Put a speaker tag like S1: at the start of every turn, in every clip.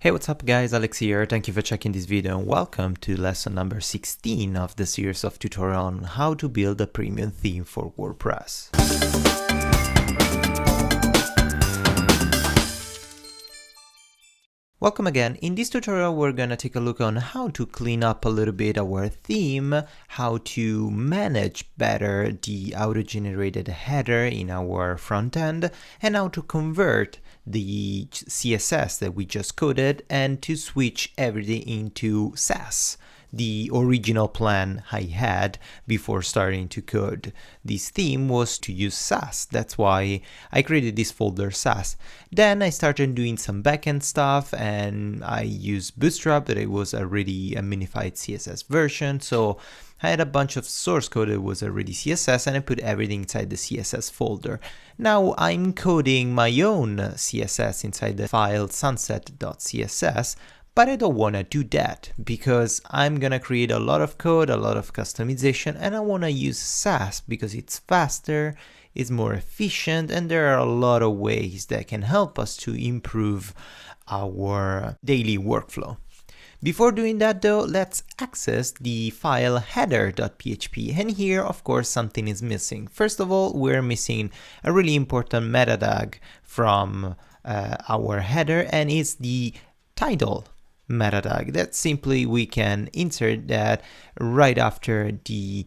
S1: Hey, what's up guys, Alex here. Thank you for checking this video and welcome to lesson number 16 of the series of tutorial on how to build a premium theme for WordPress. Welcome again. In this tutorial, we're going to take a look on how to clean up a little bit our theme, how to manage better the auto-generated header in our front end, and how to convert the CSS that we just coded and to switch everything into SASS, the original plan I had before starting to code this theme was to use SASS. That's why I created this folder SASS. Then I started doing some backend stuff and I used Bootstrap, that it was already a minified CSS version. So I had a bunch of source code that was already CSS and I put everything inside the CSS folder. Now I'm coding my own CSS inside the file sunset.css. But I don't want to do that because I'm going to create a lot of code, a lot of customization, and I want to use SASS because it's faster, it's more efficient, and there are a lot of ways that can help us to improve our daily workflow. Before doing that though, let's access the file header.php, and here of course something is missing. First of all, we're missing a really important meta tag from our header, and it's the title meta tag. That simply we can insert that right after the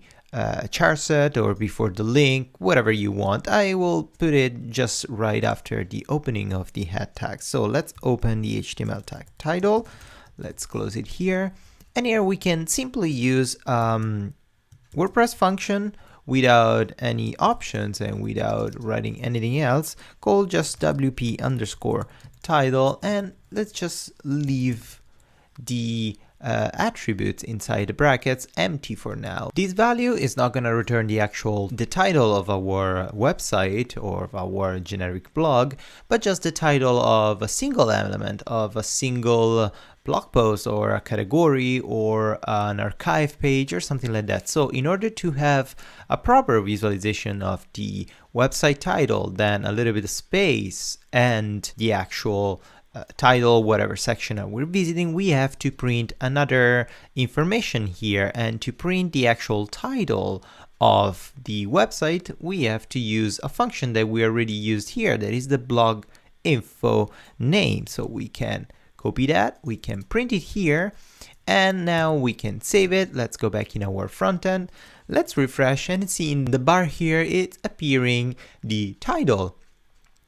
S1: char set or before the link, whatever you want. I will put it just right after the opening of the head tag. So let's open the HTML tag title. Let's close it here. And here we can simply use WordPress function without any options and without writing anything else, called just WP underscore title, and let's just leave the attributes inside the brackets empty for now. This value is not going to return the title of our website or of our generic blog, but just the title of a single element of a single blog post or a category or an archive page or something like that. So in order to have a proper visualization of the website title, then a little bit of space and the actual title, whatever section that we're visiting, we have to print another information here, and to print the actual title of the website we have to use a function that we already used here, that is the blog info name. So we can copy that, we can print it here, and now we can save it. Let's go back in our front end, let's refresh and see in the bar here it's appearing the title.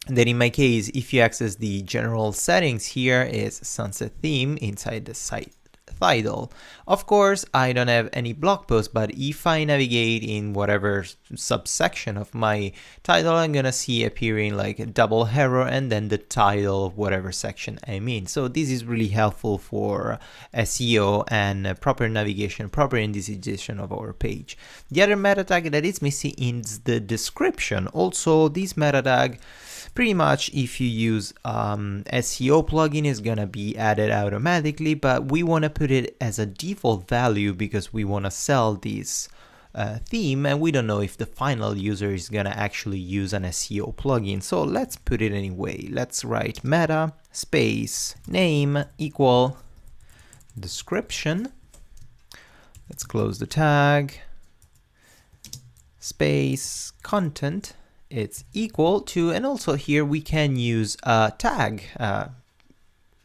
S1: And then in my case, if you access the general settings, here is sunset theme inside the site title. Of course, I don't have any blog post, but if I navigate in whatever subsection of my title, I'm gonna see appearing like a double arrow and then the title of whatever section I'm in. So this is really helpful for SEO and proper navigation, proper indexation of our page. The other meta tag that is missing is the description. Also, this meta tag, pretty much if you use SEO plugin, is gonna be added automatically, but we want to put it as a default value because we want to sell this theme and we don't know if the final user is gonna actually use an SEO plugin. So let's put it anyway. Let's write meta space name equal description. Let's close the tag, space content, it's equal to, and also here we can use a tag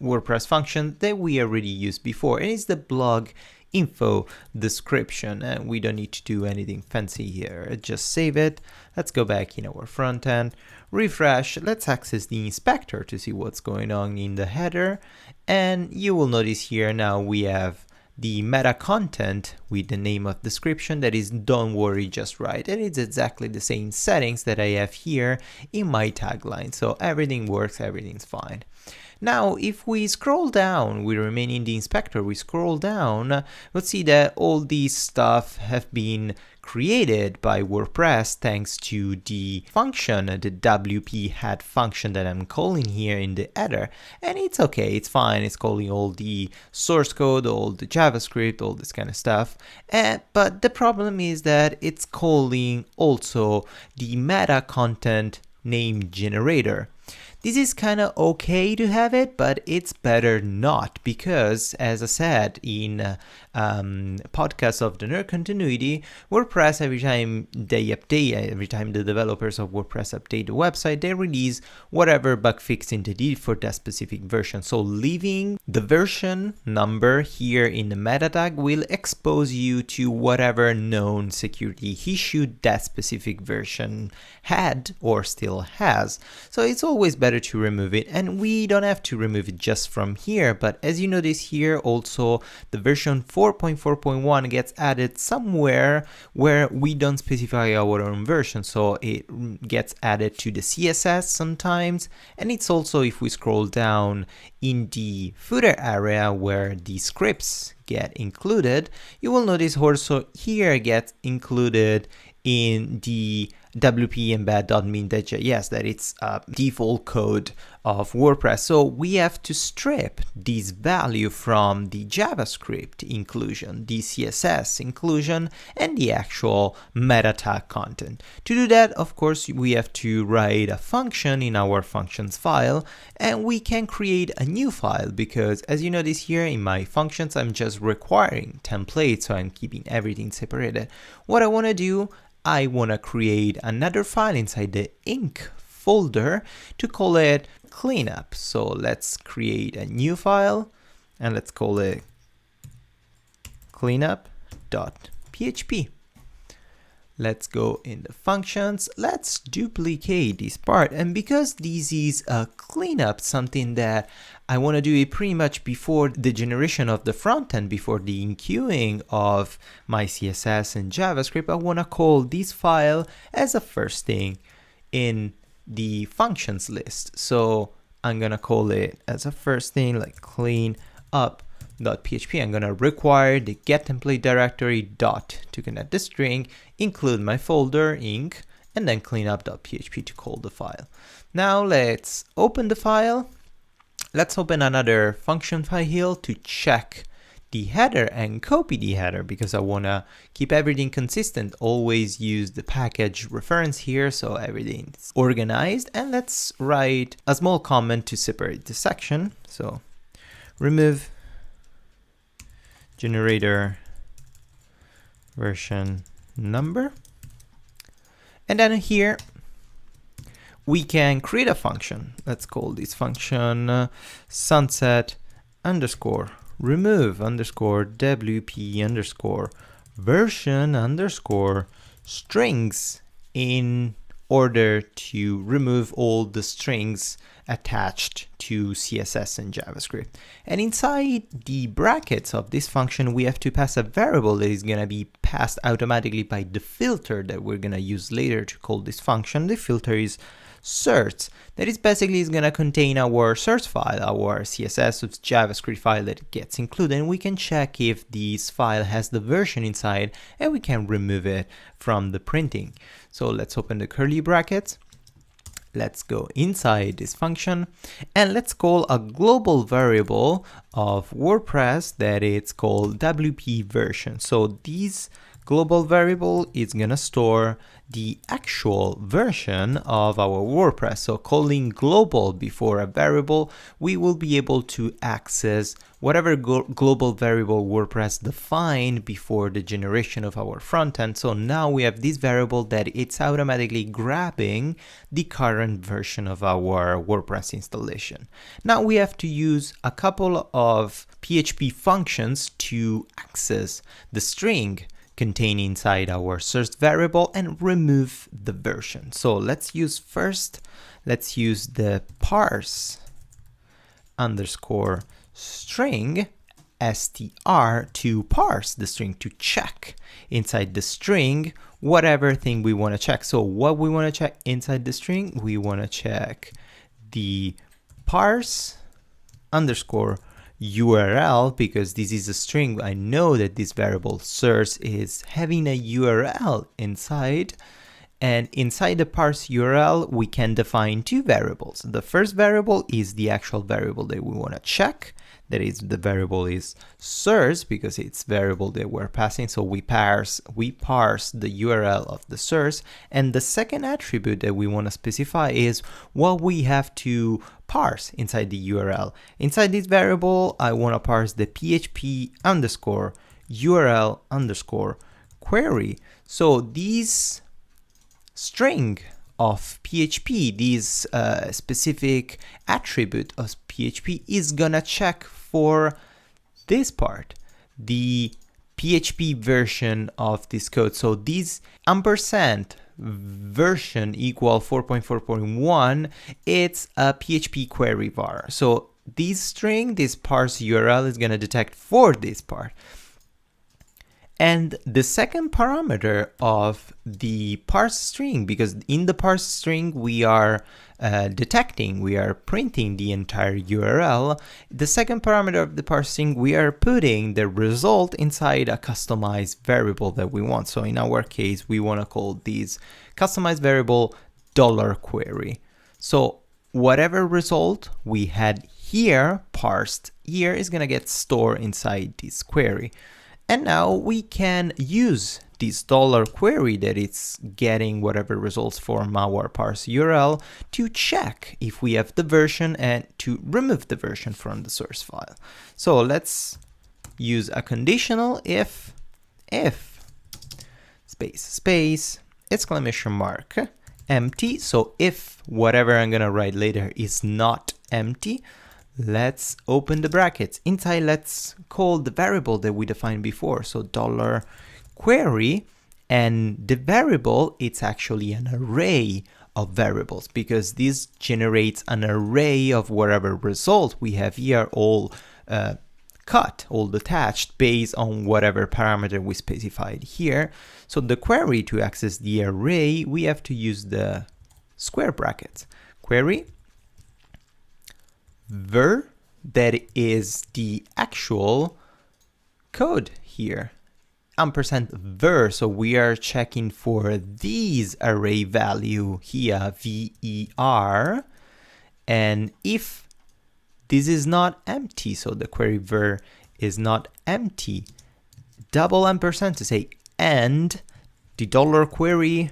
S1: WordPress function that we already used before, and it's the blog info description, and we don't need to do anything fancy here. Just save it. Let's go back in our front end, refresh, let's access the inspector to see what's going on in the header, and you will notice here now we have the meta content with the name of description that is don't worry just right, and it's exactly the same settings that I have here in my tagline. So everything works, everything's fine. Now if we scroll down, we remain in the inspector, we scroll down, we'll see that all these stuff have been created by WordPress thanks to the function, the WP head function that I'm calling here in the header. And it's okay, it's fine, it's calling all the source code, all the JavaScript, all this kind of stuff. But the problem is that it's calling also the meta content name generator. This is kind of okay to have it, but it's better not, because as I said in podcast of the Nerd Continuity, WordPress, every time they update, every time the developers of WordPress update the website, they release whatever bug fixing they did for that specific version. So leaving the version number here in the meta tag will expose you to whatever known security issue that specific version had or still has. So it's always better to remove it, and we don't have to remove it just from here, but as you notice here, also the version 4.4.1 gets added somewhere where we don't specify our own version. So it gets added to the CSS sometimes, and it's also, if we scroll down in the footer area where the scripts get included, you will notice also here gets included in the wp embed.min.js, that it's a default code of WordPress. So we have to strip this value from the JavaScript inclusion, the CSS inclusion, and the actual meta tag content. To do that, of course, we have to write a function in our functions file, and we can create a new file, because as you notice here in my functions, I'm just requiring templates, so I'm keeping everything separated. What I want to do, I want to create another file inside the ink folder to call it cleanup. So let's create a new file and let's call it cleanup.php. Let's go in the functions, let's duplicate this part, and because this is a cleanup, something that I want to do it pretty much before the generation of the front end, before the enqueuing of my CSS and JavaScript, I want to call this file as a first thing in the functions list. So I'm going to call it as a first thing, like cleanup.php. I'm going to require the get template directory dot to connect the string, include my folder ink, and then cleanup.php to call the file. Now let's open the file. Let's open another function file here to check the header and copy the header, because I want to keep everything consistent. Always use the package reference here so everything's organized. And let's write a small comment to separate the section. So remove generator version number, and then here we can create a function. Let's call this function sunset underscore remove underscore wp underscore version underscore strings, in order to remove all the strings attached to CSS and JavaScript. And inside the brackets of this function, we have to pass a variable that is going to be passed automatically by the filter that we're going to use later to call this function. The filter is source. That is basically is going to contain our source file, our CSS with JavaScript file that gets included, and we can check if this file has the version inside, and we can remove it from the printing. So let's open the curly brackets. Let's go inside this function and let's call a global variable of WordPress that it's called WP version. So this global variable is gonna store the actual version of our WordPress. So calling global before a variable, we will be able to access whatever global variable WordPress defined before the generation of our front end. So now we have this variable that it's automatically grabbing the current version of our WordPress installation. Now we have to use a couple of PHP functions to access the string contained inside our source variable and remove the version. So let's use the parse underscore string str to parse the string, to check inside the string whatever thing we want to check. So what we want to check inside the string, we want to check the parse underscore URL, because this is a string. I know that this variable source is having a URL inside, and inside the parse URL we can define two variables. The first variable is the actual variable that we want to check. that is the variable is source because it's variable that we're passing. So we parse the URL of the source. And the second attribute that we want to specify is what we have to parse inside the URL. Inside this variable, I want to parse the PHP underscore URL underscore query. So these string of PHP, this specific attribute of PHP is gonna check for this part, the PHP version of this code. So this ampersand version equal 4.4.1, it's a PHP query var. So this string, this parse URL is gonna detect for this part. And the second parameter of the parse string, because in the parse string we are we are printing the entire URL. The second parameter of the parse string, we are putting the result inside a customized variable that we want. So in our case, we want to call this customized variable $query. So whatever result we had here, parsed here, is going to get stored inside this query. And now we can use this $query that it's getting whatever results from our parse URL to check if we have the version and to remove the version from the source file. So let's use a conditional if space exclamation mark empty. So if whatever I'm gonna write later is not empty, let's open the brackets. Inside, let's call the variable that we defined before. So $query, and the variable, it's actually an array of variables because this generates an array of whatever result we have here, all all detached based on whatever parameter we specified here. So the query, to access the array, we have to use the square brackets. Query var, that is the actual code here, ampersand var. So we are checking for these array value here, ver, and if this is not empty, so the query var is not empty, double ampersand to say and the $query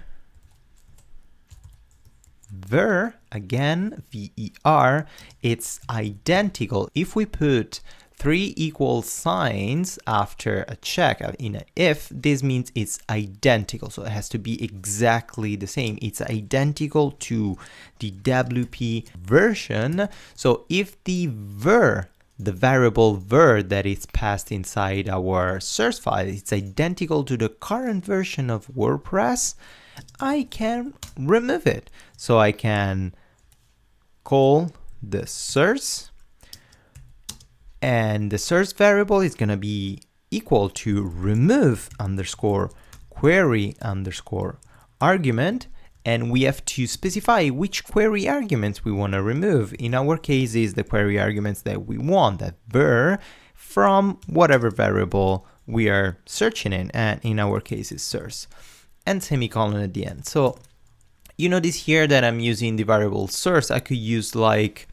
S1: var, again ver, it's identical. If we put 3 equal signs after a check in a if, this means it's identical. So it has to be exactly the same. It's identical to the WP version. So if the var, the variable var that is passed inside our source file, it's identical to the current version of WordPress, I can remove it. So I can call the source, and the source variable is going to be equal to remove underscore query underscore argument, and we have to specify which query arguments we want to remove. In our case, is the query arguments that we want, that var, from whatever variable we are searching in, and in our case is source, and semicolon at the end. So you notice here that I'm using the variable source. I could use like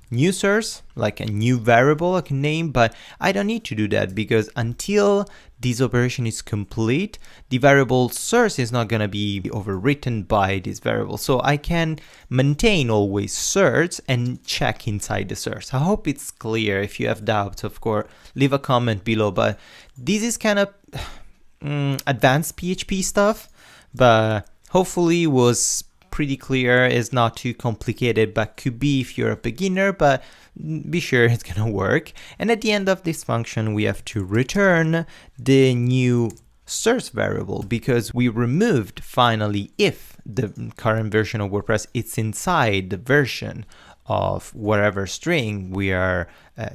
S1: new source, like a new variable I can name, but I don't need to do that because until this operation is complete, the variable source is not going to be overwritten by this variable. So I can maintain always source and check inside the source. I hope it's clear. If you have doubts, of course, leave a comment below, but this is kind of advanced PHP stuff, but hopefully was pretty clear. It's not too complicated, but could be if you're a beginner, but be sure it's gonna work. And at the end of this function, we have to return the new source variable because we removed finally if the current version of WordPress it's inside the version of whatever string we are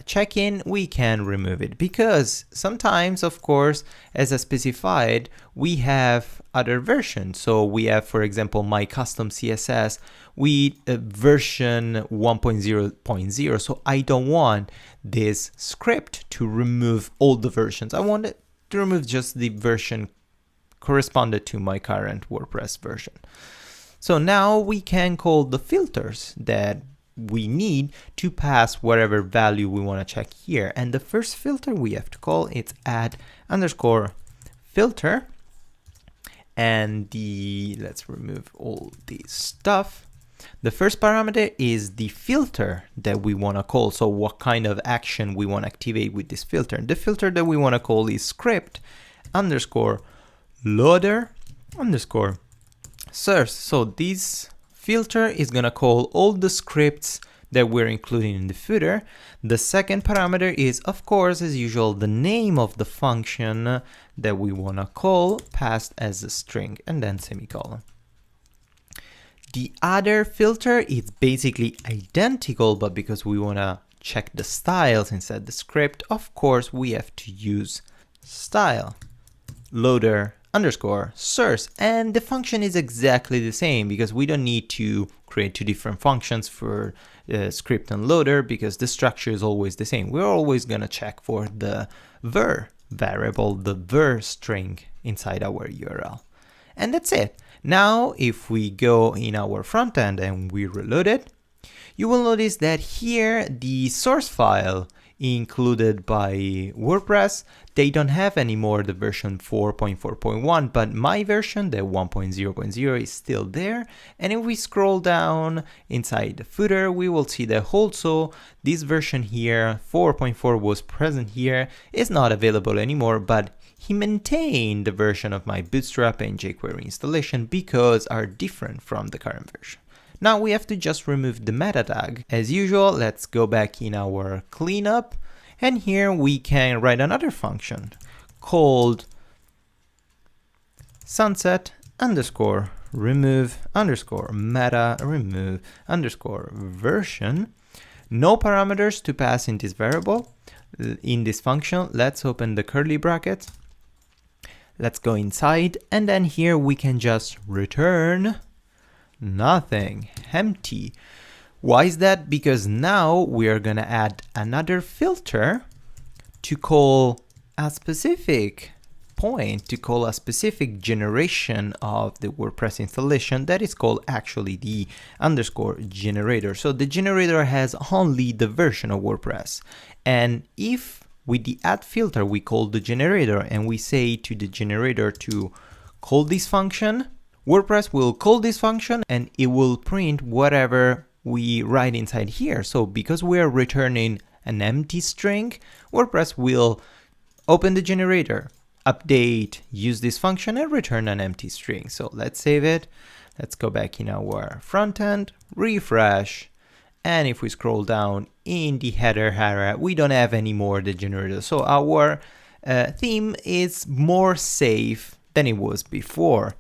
S1: checking, we can remove it because sometimes, of course, as I specified, we have other versions. So we have, for example, my custom CSS with version 1.0.0. So I don't want this script to remove all the versions. I want it to remove just the version corresponded to my current WordPress version. So now we can call the filters that we need to pass whatever value we want to check here. And the first filter we have to call it's add underscore filter. And let's remove all this stuff. The first parameter is the filter that we want to call. So what kind of action we want to activate with this filter. The filter that we want to call is script underscore loader underscore source. So this filter is going to call all the scripts that we're including in the footer. The second parameter is, of course, as usual, the name of the function that we want to call passed as a string and then semicolon. The other filter is basically identical, but because we want to check the styles inside the script, of course, we have to use style loader underscore source, and the function is exactly the same because we don't need to create two different functions for script and loader because the structure is always the same. We're always going to check for the var variable, the var string inside our URL. And that's it. Now, if we go in our front end and we reload it, you will notice that here the source file included by WordPress, they don't have anymore the version 4.4.1, but my version, the 1.0.0, is still there. And if we scroll down inside the footer, we will see that also this version here, 4.4, was present here, is not available anymore, but he maintained the version of my Bootstrap and jQuery installation because are different from the current version. Now we have to just remove the meta tag. As usual, let's go back in our cleanup, and here we can write another function called sunset underscore remove underscore meta remove underscore version. No parameters to pass in this variable, in this function. Let's open the curly brackets. Let's go inside, and then here we can just return nothing, empty. Why is that? Because now we are going to add another filter to call a specific point, to call a specific generation of the WordPress installation that is called actually the underscore generator. So the generator has only the version of WordPress. And if with the add filter we call the generator and we say to the generator to call this function, WordPress will call this function and it will print whatever we write inside here. So because we are returning an empty string, WordPress will open the generator, update, use this function and return an empty string. So let's save it. Let's go back in our front end, refresh. And if we scroll down in the header area, we don't have anymore the generator. So our theme is more safe than it was before.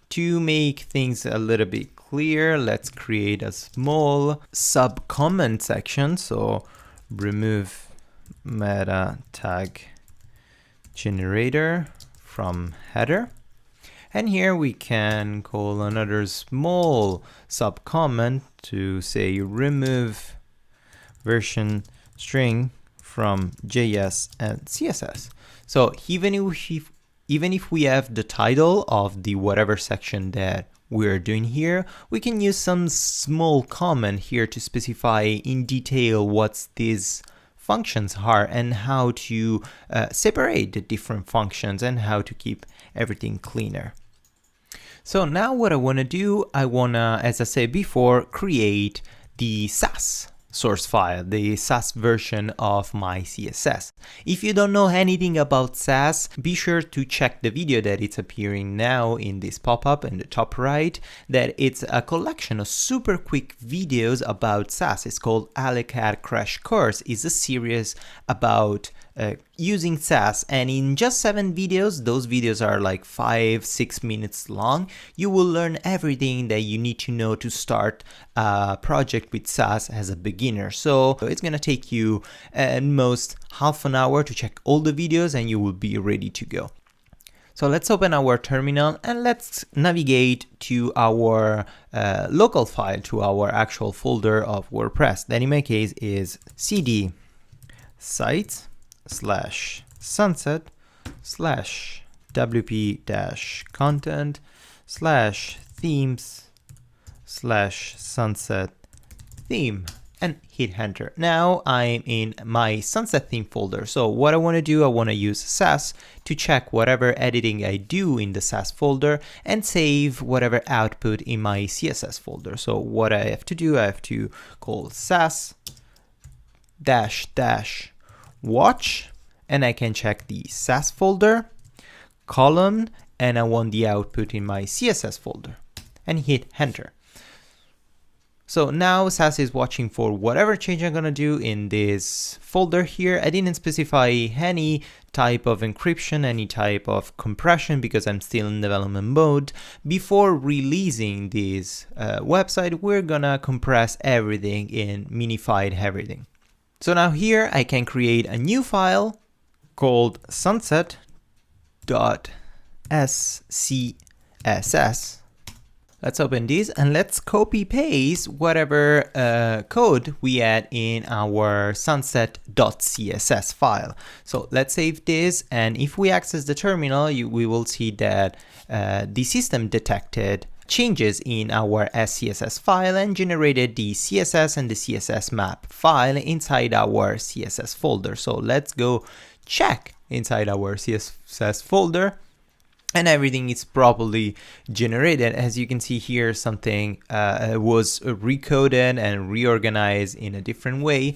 S1: To make things a little bit clear, let's create a small sub-comment section. So remove meta tag generator from header. And here we can call another small sub-comment to say remove version string from JS and CSS. So even if we have the title of the whatever section that we're doing here, we can use some small comment here to specify in detail what these functions are and how to separate the different functions and how to keep everything cleaner. So now what I want to do, I want to, as I said before, create the SASS source file, the SASS version of my CSS. If you don't know anything about SASS, be sure to check the video that it's appearing now in this pop-up in the top right, that it's a collection of super quick videos about SASS. It's called AliCAD Crash Course. It's a series about using SASS, and in just 7 videos, those videos are like 5-6 minutes long, you will learn everything that you need to know to start a project with SASS as a beginner. So it's gonna take you at most half an hour to check all the videos and you will be ready to go. So let's open our terminal and let's navigate to our local file, to our actual folder of WordPress. That in my case is cd sites/sunset/wp-content/themes/sunset theme. and hit enter. Now I'm in my Sunset theme folder. So what I want to do, I want to use SASS to check whatever editing I do in the SASS folder and save whatever output in my CSS folder. So what I have to do, I have to call SASS -- watch, and I can check the SASS folder, column, and I want the output in my CSS folder, and hit enter. So now SASS is watching for whatever change I'm gonna do in this folder here. I didn't specify any type of encryption, any type of compression, because I'm still in development mode. Before releasing this website, we're gonna compress everything in minified everything. So now here I can create a new file called sunset.scss. Let's open this and let's copy paste whatever code we add in our sunset.css file. So let's save this, and if we access the terminal, we will see that the system detected changes in our SCSS file and generated the CSS and the CSS map file inside our CSS folder. So let's go check inside our CSS folder, and everything is properly generated. As you can see here, something was recoded and reorganized in a different way.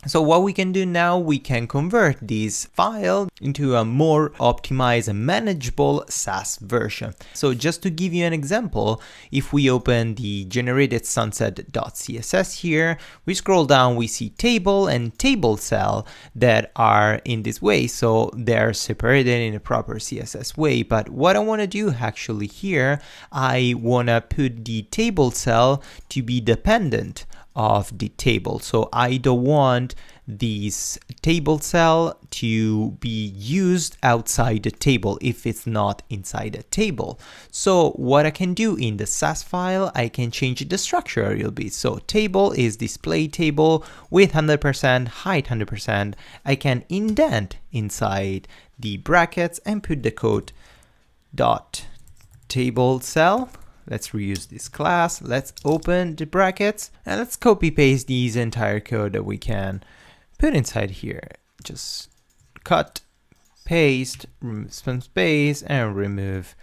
S1: So what we can do now, we can convert this file into a more optimized and manageable SASS version. So just to give you an example, if we open the generated sunset.css here, we scroll down, we see table and table cell that are in this way. So they're separated in a proper CSS way. But what I want to do actually here, I want to put the table cell to be dependent of the table. So I don't want this table cell to be used outside the table if it's not inside a table. So what I can do in the SASS file, I can change the structure a little bit. So table is display table with 100%, height 100%. I can indent inside the brackets and put the code dot table cell. Let's reuse this class. Let's open the brackets and let's copy paste these entire code that we can put inside here. Just cut, paste, remove some space, and remove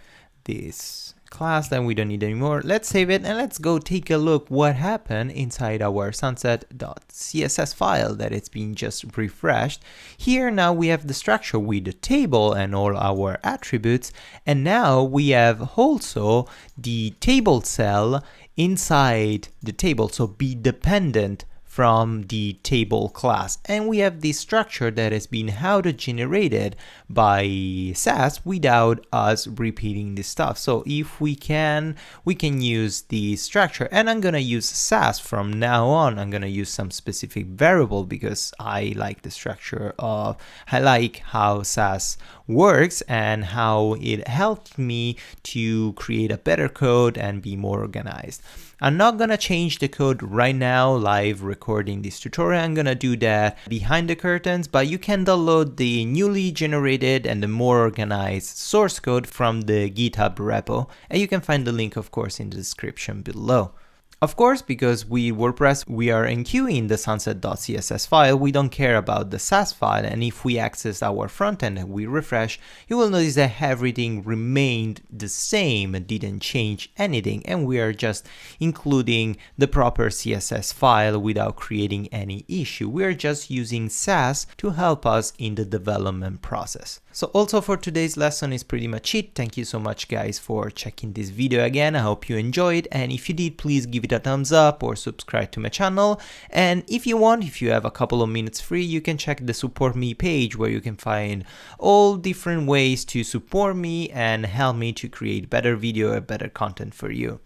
S1: this class that we don't need anymore. Let's save it and let's go take a look what happened inside our sunset.css file that it's been just refreshed. Here now we have the structure with the table and all our attributes, and now we have also the table cell inside the table, so be dependent from the table class. And we have this structure that has been auto-generated by SASS without us repeating this stuff. So if we can use the structure, and I'm gonna use SASS from now on. I'm gonna use some specific variable because I like the structure of, I like how SASS works and how it helped me to create a better code and be more organized. I'm not gonna change the code right now live recording this tutorial. I'm gonna do that behind the curtains, but you can download the newly generated and the more organized source code from the GitHub repo, and you can find the link of course in the description below. Of course, because with WordPress we are enqueuing the sunset.css file, we don't care about the SASS file, and if we access our front end and we refresh, you will notice that everything remained the same, didn't change anything, and we are just including the proper CSS file without creating any issue. We are just using SASS to help us in the development process. So also for today's lesson is pretty much it. Thank you so much guys for checking this video again. I hope you enjoyed, and if you did, please give it a thumbs up or subscribe to my channel. And if you want, if you have a couple of minutes free, you can check the support me page where you can find all different ways to support me and help me to create better video and better content for you.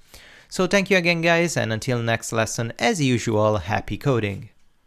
S1: So thank you again guys, and until next lesson, as usual, happy coding.